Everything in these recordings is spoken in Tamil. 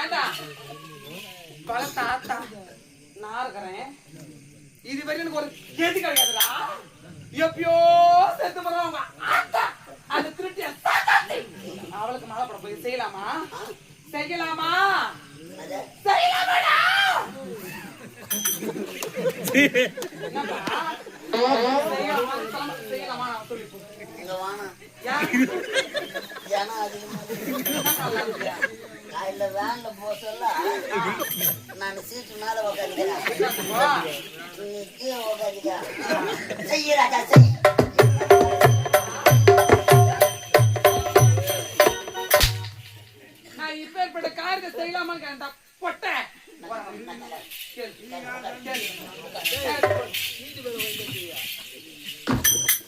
ஏண்டா பழத்த ஆத்தா நான் இருக்கிறேன் இது வரைக்கும் எனக்கு ஒரு கேதி கிடையாதுடா எப்பயோ செத்து போறா அவங்க ஆத்தா அந்த திருட்டிய அவளுக்கு மாலை போட போய் செய்யலாமா செய்யலாமா செய்யலாமாடா செய்யலாமா நான் சொல்லி இல்ல வேன்ல போக சொல்ல நான் சீட்டு மேல உக்காந்துக்கிறேன் நீ கீழே உக்காந்துக்க செய்ய ராஜா செய் நான் இப்பேற்பட்ட காரியத்தை செய்யலாமான்னு கேட்டா பொட்டை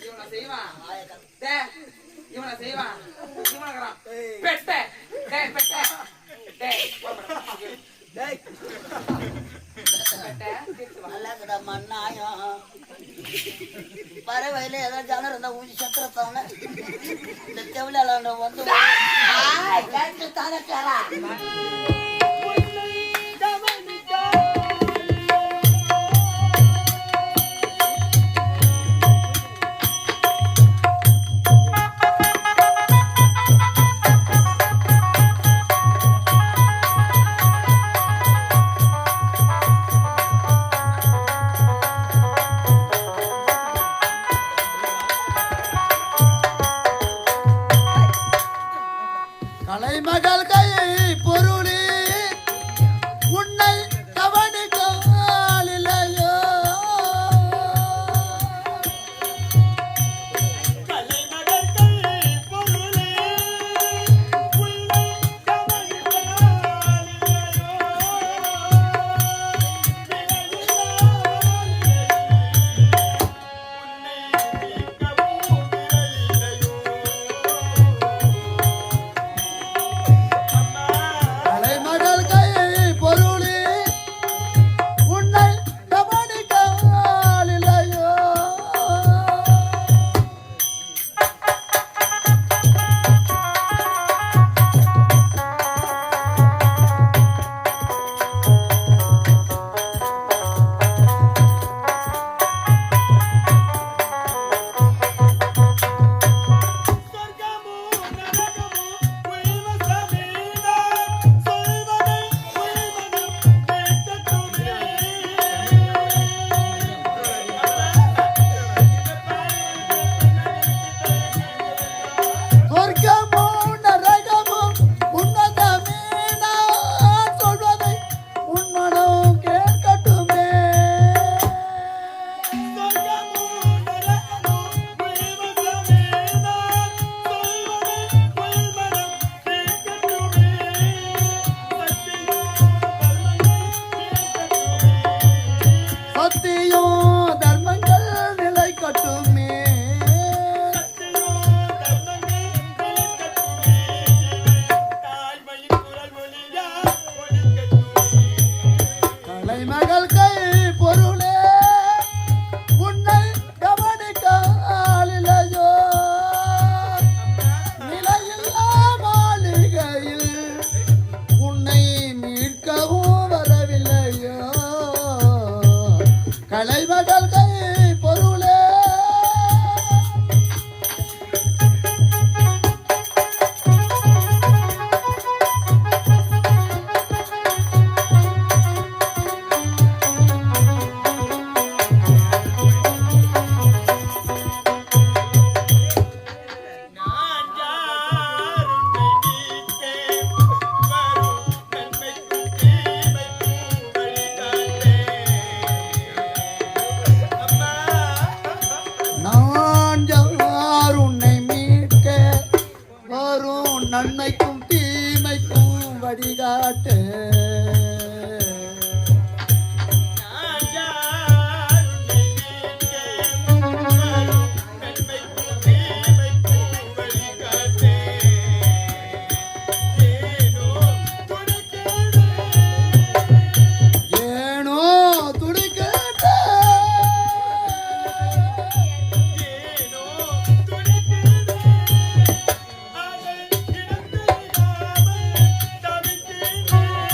இவனை செய்வான் இவனை செய்வான் இவனுக்குறான் பெட்டை பெட்டை பறவையில ஏதாவது ஜனம் இருந்தா ஊசி சத்திரத்தவங்க இந்த தெவிலால வந்து தானே கேளா கலைமகள் கை பொருளி உன்னை கவனிக்காலில்லையோ கலைமகள் கை பொருளி உன்னை கலைமகள் கை பொருளி உன்னை கவனிக்காலில்லையோ சொர்க்கமோ நரகமோ உள்வசமேதா சொல்வதை உள்மனம் கேட்கட்டுமே சொர்க்கமோ நரகமோ உன்னதமே நான் சொல்வதை உன்மனம் கேட்கட்டுமே சொர்க்கமோ நரகமோ உள்வசமேதா சொல்வதை உள்மனம் கேட்கட்டுமே சத்தியோ தர்மங்கள் நிலை கட்டுமே கலைமகள் கை பொருளே உன்னை கவனிக்காலில்லையோ நிலையில்லா மாளிகையில் உன்னை மீட்கவும் வரவில்லையோ கலைமகள் கை பொருளே நான் யார் உன்னை மீட்க வரும் நன்மைக்கும் தீமைக்கும் வழிகாட்டு ஏனோ துடிக்கட்ட தவித்தேனே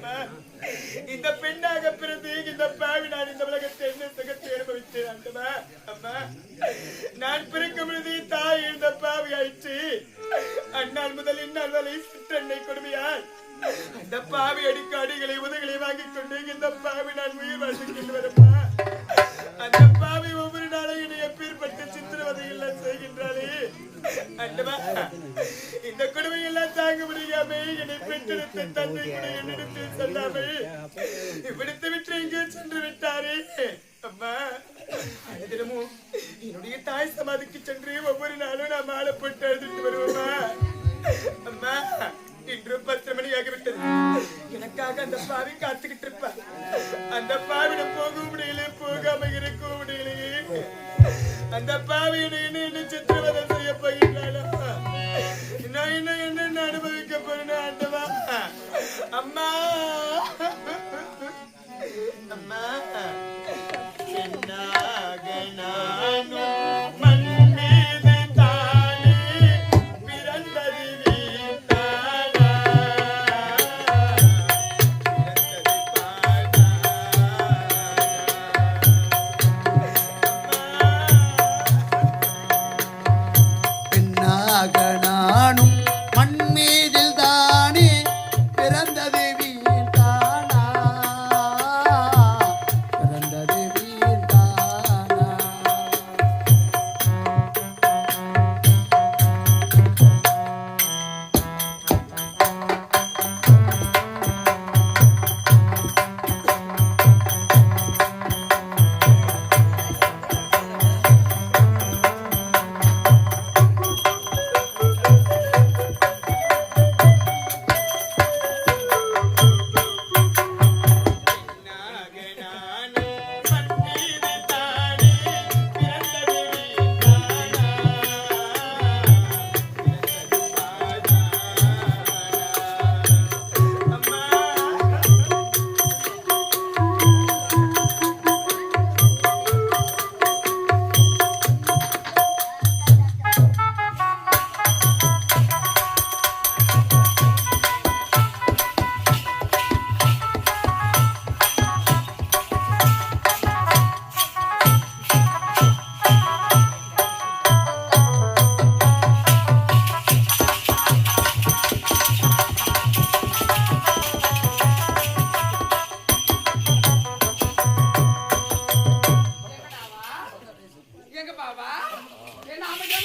அம்மா, இந்த பெண்ணாக பிறந்து இந்த பாவி நான் இந்த உலகத்தை என்ன சுகத்தை அனுபவித்தேன் ஆண்டவா. அம்மா, நான் பிறக்கும் பொழுது தாய் இந்த பாவி ஆயிற்று. அந்நாள் முதல் இந்நாள் வரை சிற்றன்னை கொடுமையால் அந்த பாவி அடிக்க அடிகளை உதகளை வாங்கிக் கொண்டு இந்த பாவி நான் உயிர் வாழ்ந்து கொண்டு வரப்பா. அந்த பாவி ஒவ்வொரு நாளும் என்னை எப்பேற்பட்ட சித்திரவதை எல்லாம் செய்கின்றாளே ஆண்டவா. இந்த கொடுமை எல்லாம் தாங்க முடியாம என்னை பெற்றெடுத்த தந்தை கூட என்னிடத்தில் சொல்லாமல் விடுத்து விட்டு எங்கே சென்று விட்டாரே அம்மா. தினமும் என்னுடைய தாய் சமாதிக்கு சென்று ஒவ்வொரு நாளும் நான் மாலை போட்டு அழுதுட்டு வருவோமா அம்மா. இன்று 10 மணி ஆகிவிட்டது. எனக்காக அந்த பாவி காத்துக்கிட்டு இருப்பா. அந்த பாவிட போக முடியல, போகாம இருக்க முடியலையே. அந்த பாவியோட என்ன சித்திரவதை செய்ய போகிறாளா? நான் என்ன அனுபவிக்க போறேன் ஆண்டவா. அம்மா அம்மா, என்னாக நானும் மண் மீது தானே பிறந்தது வீட்டாளா, பிறந்தது பாடா. பெண்ணாக நானும் மண் மீதில் தானே பிறந்தது வீழ்ந்தானா, பிறந்தது வீழ்ந்தானா. எங்க பாவா என்ன அமைதியா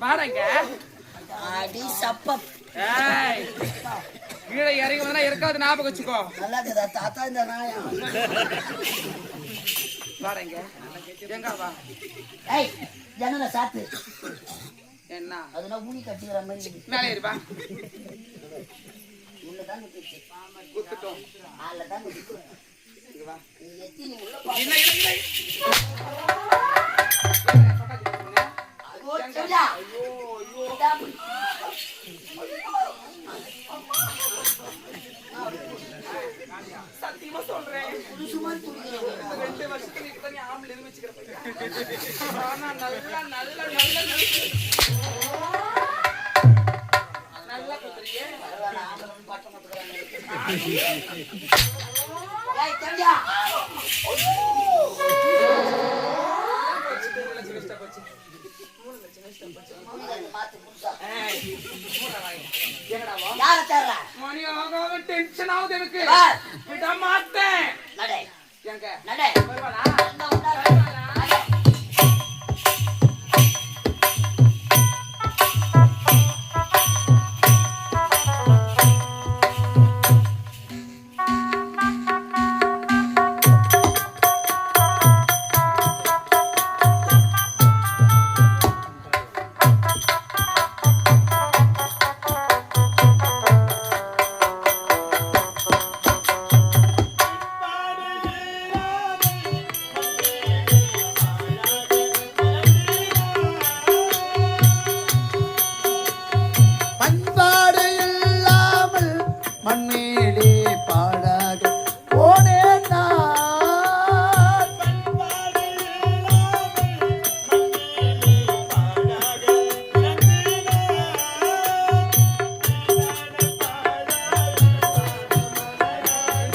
வாடங்க அடி சப்பம். ஏய் கீழே இறங்கி வந்தா இருக்காது ஞாபகம் வச்சுக்கோ. நல்லா இருக்குதா தாத்தா இந்த நாயா? வாடங்க எங்க வா. ஏய் ஜன்னல சாத்து. என்ன அதுனா ஊனி கட்டிக்கிற மாதிரி மேலே இருப்பா. உள்ளதான் குத்திச்சு. குத்துட்டோம். ஆளதான் குத்திச்சு. வா. நீ எத்தி நீ உள்ள இல்ல இல்ல இல்ல. ஐயோ ஐயோ சத்தியமா சொல்றேன். சும்மா துடிக்கிறேன். 2 வருஷத்துக்கு நீ இப்ப நீ ஆம்பளை எதுவும் வச்சுக்கிறப்ப. ஆனா நல்லா நல்லா நல்லா நல்லா குத்துறியே. பரவாயில்ல ஆம்பளை பட்டம் போட்டுக்கறாங்க. ஏய் தம்பியா. யார தேடுற? மணி ஆகாம டென்ஷன் ஆகுது எனக்கு. வா. விட மாட்டேன். நடை எங்க நடை வருவாளா? என்ன உண்டாரு? நடை.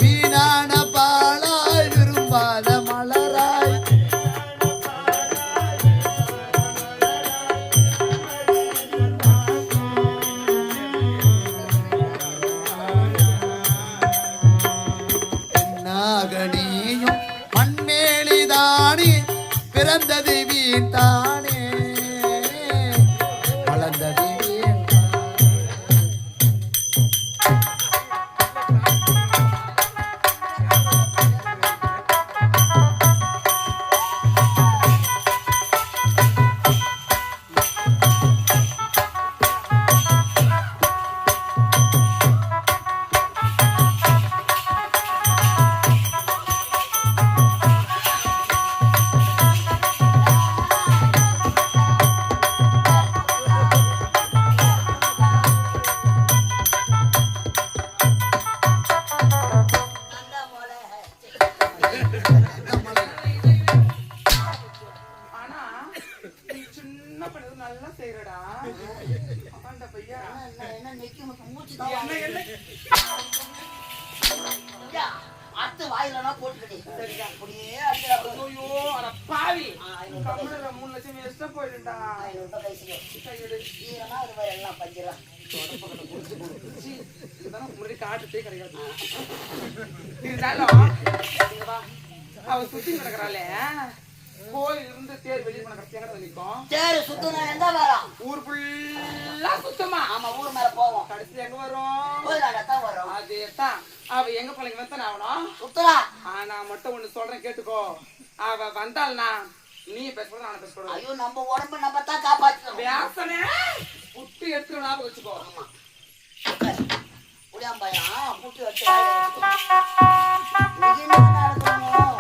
வீணான பாலாய் விரும்பாத மலராய் நாகனியும் மண்மேலிதானே பிறந்தது வீட்டானே வளர்ந்தது ஆனா நீ சின்ன பண்ணது நல்லா செய்யறடா அந்த பையா என்ன நெக்கி மூச்சு தான் என்ன என்ன அடுத்து வாயிலனா போட்டுக்கிட்டே சரிடா அப்படியே அடிக்கிறா ஐயோ அட பாவி கம்முனு 3 லட்சம் வேஸ்டா போயிடுடா 500 ரூபாய் கைசில கையெடு ஈரமா அது மாதிரி எல்லாம் பஞ்சிரா இதுதான் முன்னாடி காட்டுதே கிடையாது இருந்தாலும் இங்க வா அவ சுத்தி கிடக்குறாளே கோயில் இருந்து தேர் வெளியே போன கடைசியாக நிற்கும் சரி சுத்தனா எங்க வரோம் ஊர் ஃபுல்லா சுத்தமா ஆமா ஊர் மேல போவோம் கடைசியில எங்க வரும் கோயிலாண்டத்தான் வரோம் அதேதான் அவ எங்க பிள்ளைங்க வந்தானே ஆகணும் சுத்தலா நான் மட்டும் ஒண்ணு சொல்றேன் கேட்டுக்கோ அவ வந்தாள்னா நீ பேசக்கூடாது நான் பேசக்கூடாது ஐயோ நம்ம உடம்பு நம்ம தான் காப்பாற்றணும் பேசனே புட்டு எடுத்து ஞாபகம் வச்சுக்கோ புளியாம்பாயா புட்டு வச்சு என்ன நடக்கணும்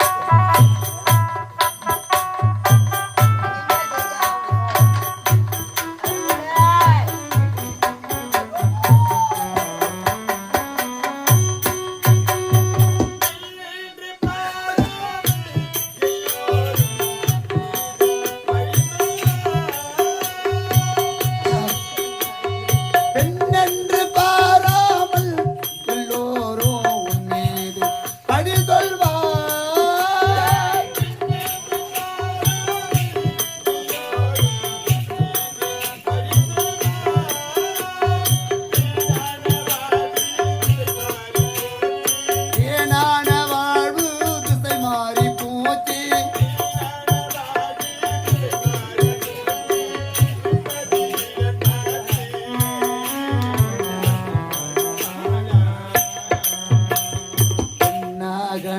பெண்ணென்று பாராமல் எல்லோரும் உன் மீது பழி கொள்வார் ஏனான வாழ்வு திசை மாறி போச்சு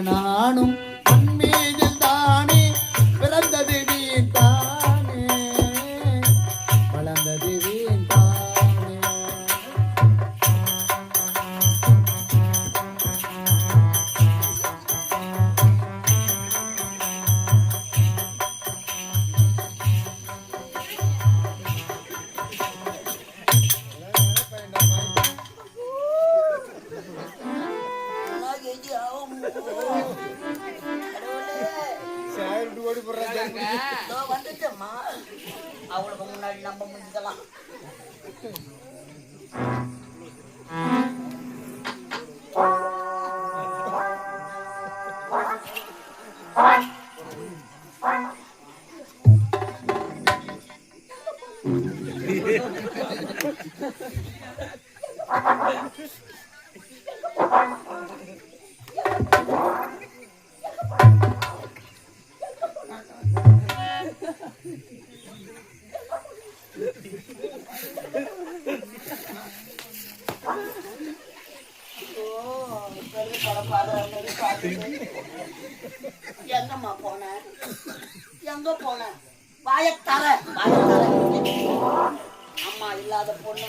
நானும் உன்மீதில் தானே பிறந்தது வீண் தானே வளர்ந்தது வீண் தானே வந்துட்டம்மா அவளுக்கு முன்னாடி நம்ம முடிக்கலாம் எங்கம்மா போன எங்க போன வாயத்தார அம்மா இல்லாத பொண்ணு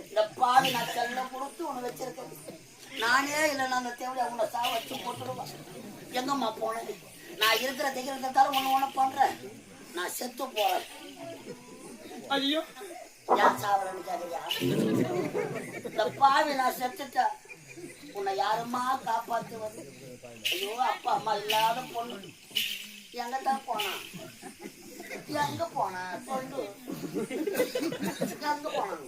இந்த பாடு நான் செல்ல கொடுத்து உன்னை வச்சிருக்கேன் நானே இல்லைன்னா அந்த தேவையை உன்னை சா வச்சு போட்டுடுவேன் எங்கம்மா போனேன் நான் இருக்கிற தைக்கிறதால ஒண்ணு பண்றேன் நான் செத்து போறேன் ஐயோ ஏன் சாவரன்னு கேட்கறியா இந்த பாவி நான் செத்துட்டேன் உன்னை யாருமா காப்பாத்துவது ஐயோ அப்பா அம்மா இல்லாத பொண்ணு எங்கதான் போனான் எங்க போன சொல்லு எங்க போனான்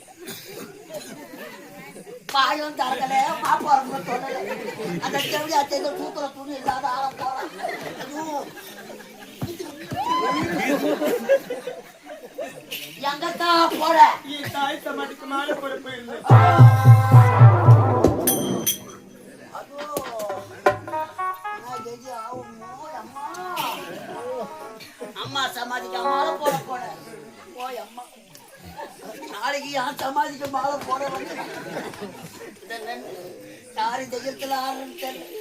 வாயும் தரகல பாப்பாரு சொல்லல அந்த செவிலியா செய்த தூத்துல துணி இல்லாத ஆள போறான் எங்கத்தா போற என் தாய் சமாதிக்கு மாலை போட போயிருந்தேன். அம்மா சமாதிக்கு மாலை போட போட போய் அம்மா நாளைக்கு யார் சமாதிக்கு மாலை போட வந்து யாரு தைரியத்துல ஆடுறன்னு தெரியல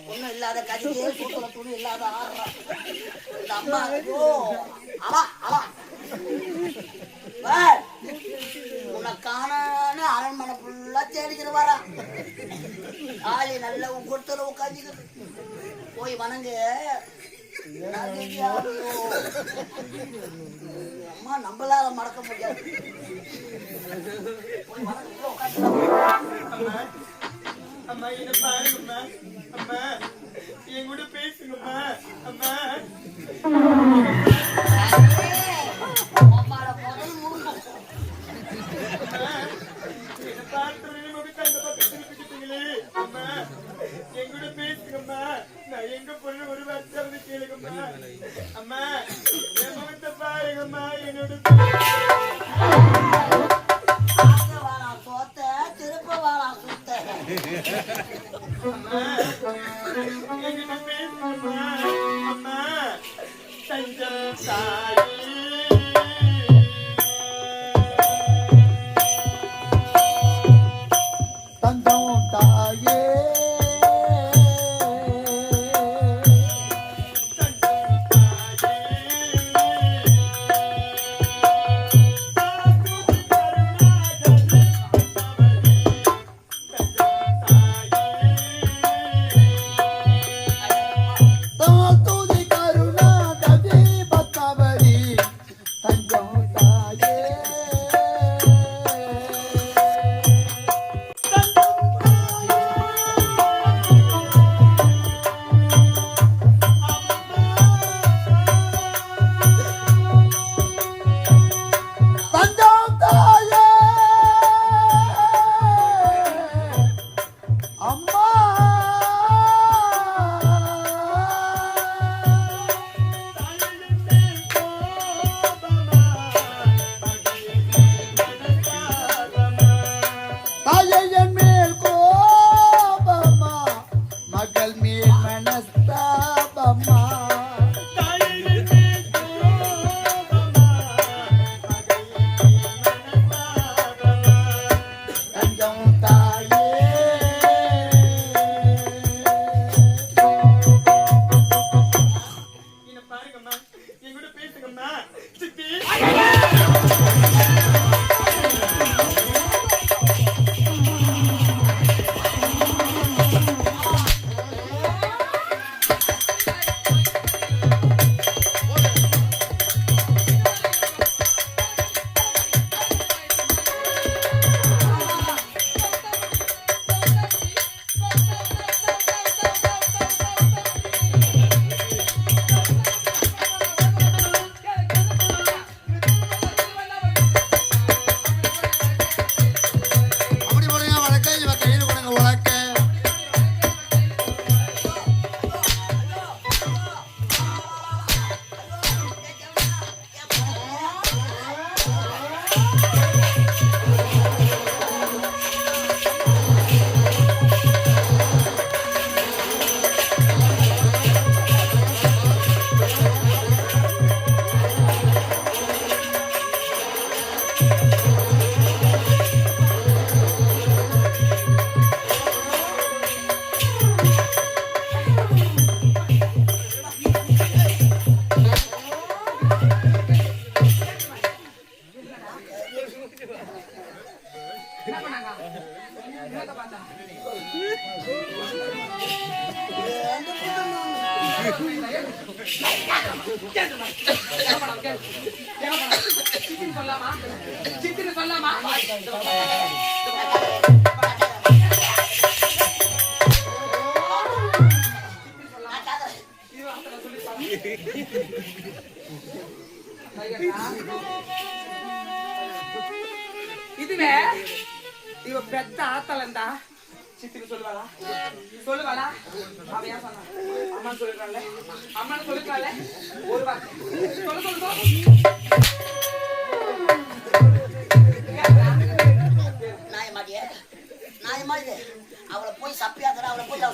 ஒண்ணும் இல்லாத கதியே சூத்துல துணி இல்லாத ஆடுறான் இந்த அம்மா ஐயோ அவா அவா உனக்கான அரண்மனை ஃபுல்லா தேடிக்கிட்டு வரான் ஆளி நல்ல கொடுத்துல உட்காந்துக்கிட்டு போய் வணங்கு அம்மா நம்மளால மறக்க முடியாது அம்மா என்ன பாருங்கம்மா அம்மா என் கூட பேசுங்கம்மா அம்மா என்ன பார்த்து முகத்தை அந்த பக்கம் திருப்பிக்கிட்டீங்களே அம்மா என் கூட பேசுங்கம்மா நான் எங்க பொண்ணு ஒரு வார்த்தை கேளுங்கம்மா அம்மா என் முகத்தை பாருங்கம்மா என்னோட என்கிட்ட பேசுங்கம்மா அம்மா தஞ்சம் தாயே தஞ்சம் தாயே இதுவே இவ பெத்த ஆத்தலண்டா சித்திக்கு சொல்லுவாளா சொல்லுவாளா அவ ஏன் சொன்னா அம்மா சொல்லிருக்காள் அம்மான்னு சொல்லிருக்காள் ஒரு வார்த்தை சொல்லு சொல்லு நாயமாடியே நாயமாடி அவளை போய் சப்பியாக்குற அவளை போய்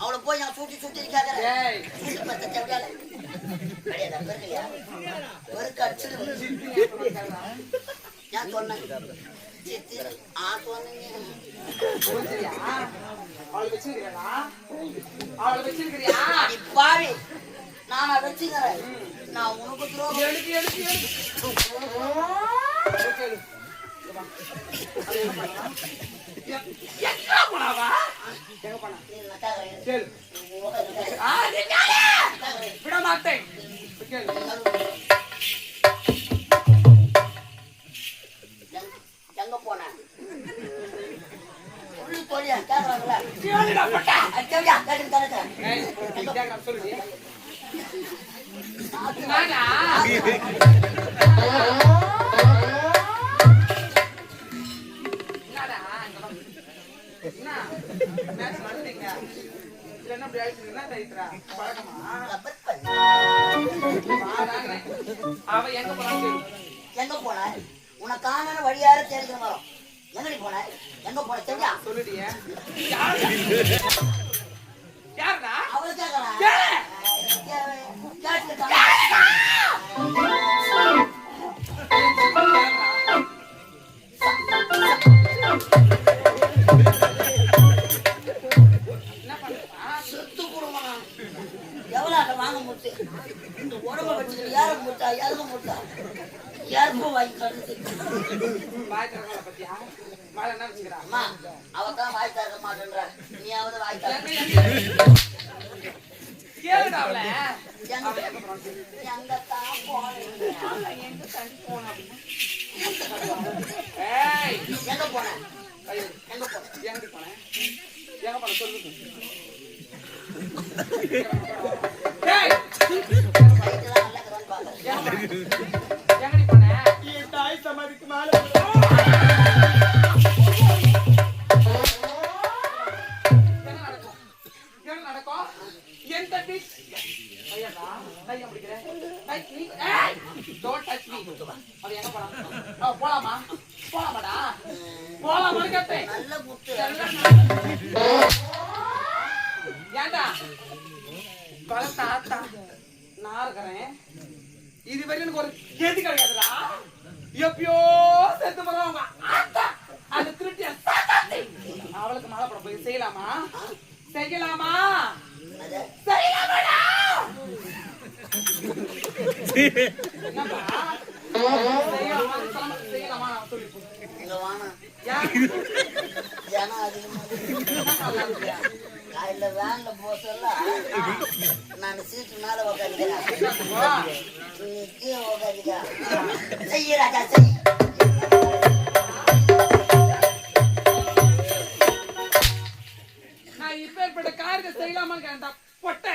அவளை போய் நான் சுத்தி சுத்தி இருக்காங்க நான் சொன்னேன் பாவி நான் வச்சுக்கிறேன் நான் உனக்கு விட மாட்டேன் எங்க போன தோழியா கேக்குறாங்களா சொல்லு எங்க போன உனக்கான வழியார தேடிக்கிற மரம் எங்கடி போன எங்க போன தெரியா சொல்லுடிய யாருடா அவளை கேட்கலாம் எவ்வளவு வாங்க முட்டு இந்த உடம்ப வச்சுக்கிட்டு யார முட்டா யாருக்கு முட்டா யாருக்கும் வாங்கி கருது அம்மா அவதான் வாய் தரக்க மாட்டேன்ற நீயாவது வாய் தர எங்க தான் போனீங்க எங்க போன எங்க போன எங்க போன சொல்லு எங்கடி போன என் தாய் சமாதிக்கு மேல என்ன நடக்கும் என் தம்பி ஐயாடா கைய முடிக்கிறேன் டோன்ட் டச் மீ அவ எங்க போறா போலாமா போலாமாடா போலாமா கேட்டேன் நல்ல முட்டு ஏண்டா பழத்த ஆத்தா நான் இருக்கிறேன் இதுவரை எனக்கு ஒரு கேதி கிடையாதுடா எப்பயோ செத்து போறவங்க ஆத்தா அந்த திருட்டிய அவளுக்கு மாலை போட போய் செய்யலாமா செய்யலாமா செய்யலாமாடா என்னப்பா செய்யலாமா சொல்லி இங்க வானா ஜனம் அதிகமா காலையில வேன்ல போக சொல்ல நான் சீட்டு மேல உக்காந்துக்கிறேன் நீ கீழே உக்காந்துக்க செய்ய ராஜா செய் நான் இப்ப ஏற்பட்ட காரியத்தை செய்யலாமான்னு கேட்டா பொட்ட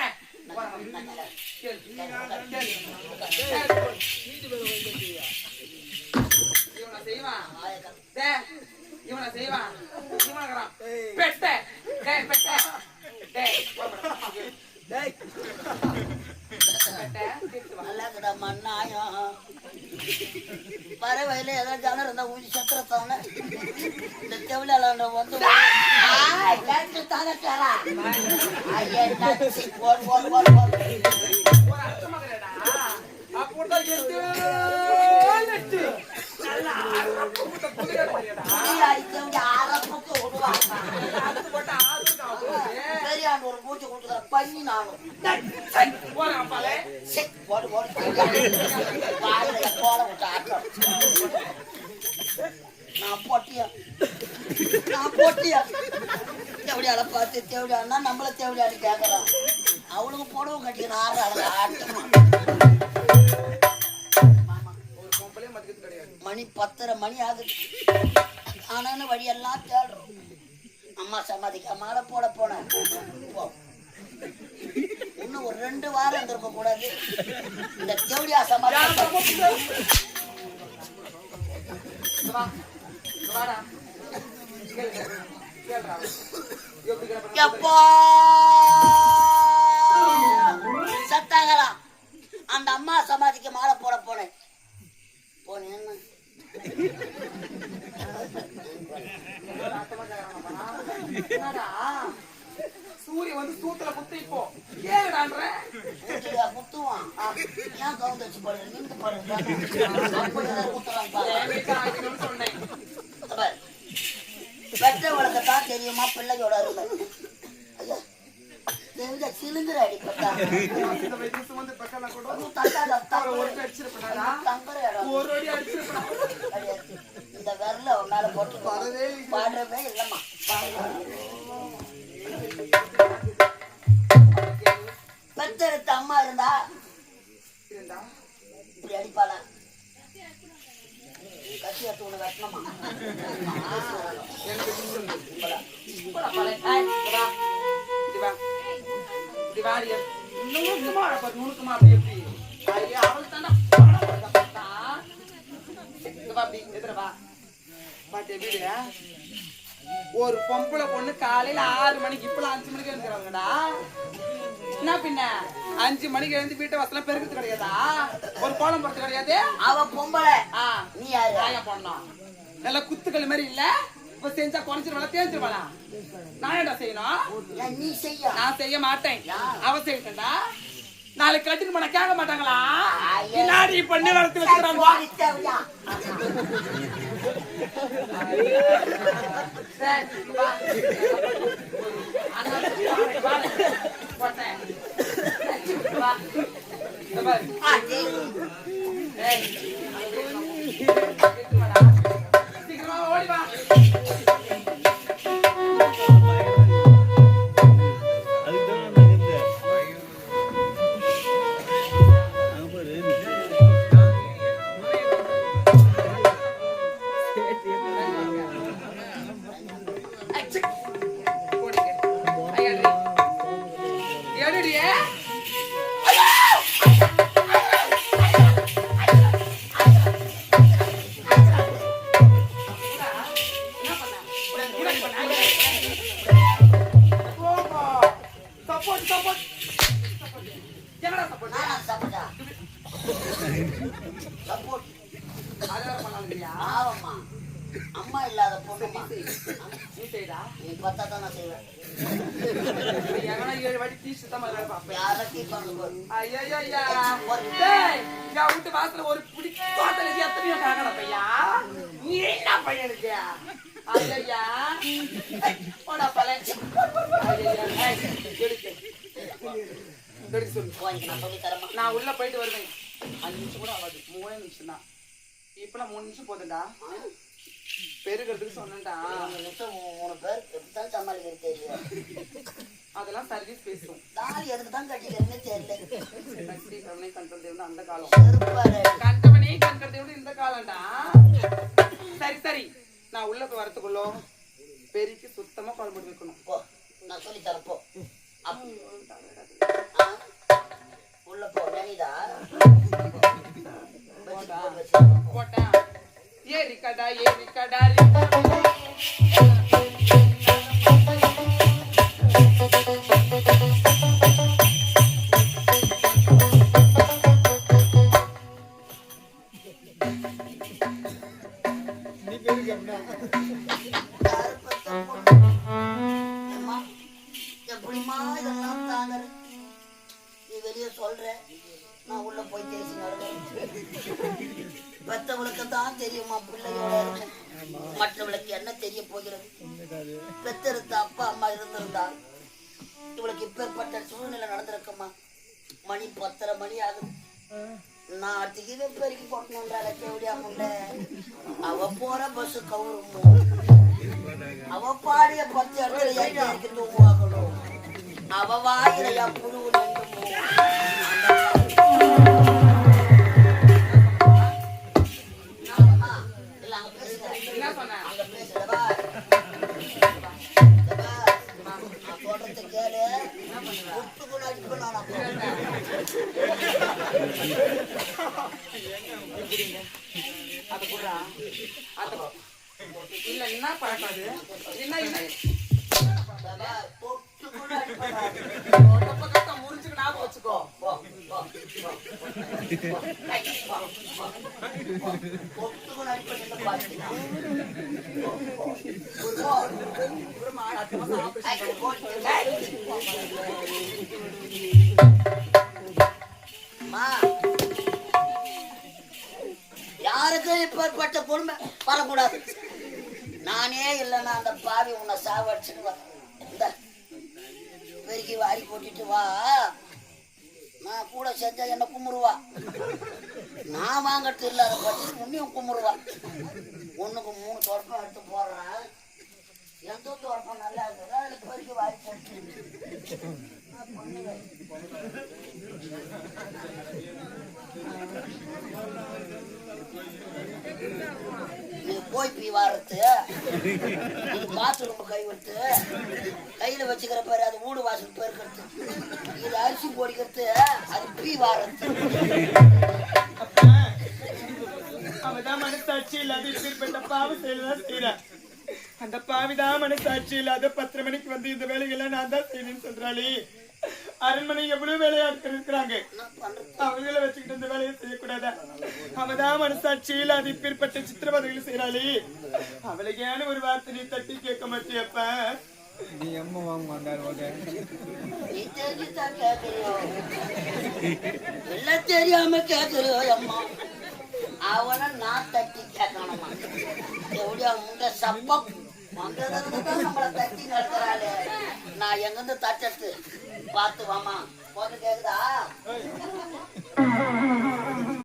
இவனை செய்வான் இவனை செய்வான் இவனுக்குறான் பெட்ட டேய் பெட்ட டேய் நல்லாக்குடா மண்ணாயம் பறவையில ஏதாவது ஜனம் இருந்தா ஊசி சத்திரத்தான இந்த தெவிலாள வந்து பெரியாண்டு ஒரு மூச்சு கொடுக்குற பண்ணி நானும் போட விட்ட ஆட்டம் நான் போட்டியா தேவடியால பார்த்து தேவடியானா நம்மள தேவடியாடி கேட்கறான் அவளுக்கு போடவும் கட்டிக்கணும் ஆடுறாங்க ஆட்டம் மணி 10:30 மணி ஆகுது ஆனாலும் வழியெல்லாம் தேடுறோம் அம்மா சமாதிக்க மாலை போட போனேன் இன்னும் ஒரு 2 வாரம் இருந்திருக்க கூடாது. இந்த தேவடியா சமாதி எப்பா சத்தாங்களா அந்த அம்மா சமாதிக்கு மாலை போட போனேன். போனேன் சூரிய வந்து சூத்துல குத்து இப்போ ஏடான்ற குத்துவான். ஏன் கவுண்ட் வச்சு பாரு நின்று பாருங்க சொன்னேன். பெற்றவளுக்குத்தான் தெரியுமா பிள்ளையோட அருமை. சிலுங்குற அடிப்பட்டா இந்த விரல மேல போட்டு பாடுறவே இல்லம்மா. பெத்தெடுத்த அம்மா இருந்தா இப்படி அடிப்பாளா? கட்சி எடுத்து ஒண்ணு வெட்டணுமா? ஒரு பொம்பளை பொண்ணு காலையில 6 மணிக்கு இப்பெல்லாம் 5 மணிக்கு எழுந்துக்கிறாங்கடா. என்ன பின்ன 5 மணிக்கு எழுந்து வீட்டை வசலாம் பெருக்கிறது கிடையாதா? ஒரு கோலம் போறது கிடையாது. அவ பொம்பளை நீ யாரு பண்ணோம்? நல்ல குத்துக்கள் மாதிரி இல்ல. இப்ப செஞ்சா குறைஞ்சிருவாளா தேஞ்சிருவாளா? நான் என்ன செய்யணும்? நீ செய்ய. நான் செய்ய மாட்டேன். அவ செய்யட்டா. நாளைக்கு கட்டிட்டு போனா கேட்க மாட்டாங்களா? பின்னாடி பண்ணி வளர்த்து வச்சுக்கிறாங்க. சீக்கிரமா ஓடி வா. அம்மா இல்லாத பொண்ணுமா நீ பார்த்தா தான் நான் செய்வேன். 7 வாட்டி டீ சுத்தமா வீட்டு வாசல ஒரு பிடி தோட்டல எத்தனையோ காக்கட பையா நீ என்ன பையனுக்கு ஐயா போடா பல நான் உள்ள போயிட்டு வருவேன். 5 நிமிஷம் கூட ஆகாது. 3 நிமிஷம் தான். இப்பெல்லாம் 3 நிமிஷம் போதுண்டா. பெருகிறதுக்கு சொன்னேன்டா. 3 நிமிஷம் 3 பேர் எப்படித்தான் சமாளிக்கிறது தெரியல. அதெல்லாம் சர்வீஸ் பேசும். தாலி எதுக்கு தான் கட்டிக்கிறதுன்னு தெரியல. கண்டவனே கண்கிறது வந்து அந்த காலம். கண்டவனே கண்கிறது வந்து இந்த காலம்டா. சரி சரி நான் உள்ள போய் வரத்துக்குள்ளோ பெருக்கி சுத்தமா குழம்பு வைக்கணும். போ நான் சொல்லி தரப்போ உள்ள போ கணிதா போட்டா ஏறி கடா எப்படிமா இதெல்லாம் தாங்க நீ வெளியே சொல்ற நான் உள்ள போய் பேசி பெத்தவளுக்கு தான் தெரியுமா பிள்ளையோட இருக்கும். மற்றவளுக்கு என்ன தெரிய போகிறது? பெத்தெடுத்த அப்பா அம்மா இருந்திருந்தால் இவளுக்கு இப்பேற்பட்ட சூழ்நிலை நடந்திருக்குமா? மணி 10:30 மணி ஆகுது. நான் அடுத்து பெருக்கி போட்டணுன்றால கேவடியா முண்டை. அவ போற பஸ் கவுருமோ, அவ பாடிய 10 இடத்துல ஏற்றி தூங்குவாங்களோ, அவ வாயிலையா புழு நின்றுமோ. சொல்றத கேளு. இல்ல என்ன பழக்கம் அது? என்ன என்ன தொட்டு கூட அடிப்படாது. பக்கத்தை முறிச்சுக்கு ஞாபகம் வச்சுக்கோ. தொட்டு கூட அடிப்பட்டு பாத்தீங்கன்னா யாருக்கும் இப்பேற்பட்ட கொடுமை வரக்கூடாது. நானே இல்லைன்னா அந்த பாவி உன்னை சாவடிச்சுன்னு இந்த பெருக்கி வாரி போட்டுட்டு வா. நான் கூட செஞ்சா என்ன கும்பிடுவா. நான் வாங்கறது இல்லாத பட்சம் உன்னையும் கும்பிடுவா. ஒண்ணுக்கு 3 தொடப்பம் எடுத்து போடுறேன். எந்த தொடப்பம் நல்லா இருக்குதோ அதுல பெருக்கி வாரி போட்டு நீ போய் பீ வாரத்து பாத்ரூம் கை விட்டு கையில வச்சுக்கிற பாரு, அது வீடு வாசல் பெருக்கிறது. இது அரிசி பொடிக்கிறது, அது பீ வாரத்து. அவதான் மனசாட்சி இல்லாத இப்பேற்பட்ட பாவம் செய்யலாம் செய்யறேன். அந்த பாவிதான் மனசாட்சி இல்லாத 10 மணிக்கு வந்து இந்த வேலைகள்லாம் நான் தான் செய்யணும்னு சொல்றாளே. அரண்மனை எவ்வளவு வேலையாட்கள் இருக்கிறாங்க, அவர்களை வச்சுக்கிட்டு இந்த வேலையை செய்யக்கூடாதா? அவதான் மனசாட்சி இல்லாத இப்பேற்பட்ட சித்திரவதைகள் செய்யறாளே. அவளுக்கு ஏன்னு ஒரு வார்த்தை நீ தட்டி கேட்க மாட்டியப்ப? நீ அம்மா வாங்க மாட்டாரு நீ தெரிஞ்சுதான் கேட்கறியோ? எல்லாம் தெரியாம கேட்கறியோ அம்மா? அவனை நான் தட்டி கேட்கணுமா? எப்படியா முண்ட சப்பம் வந்ததுதான் நம்மளை தட்டி நடக்கிறாளே. நான் எங்கிருந்து தட்டத்து பார்த்து வாமா போது கேக்குதா?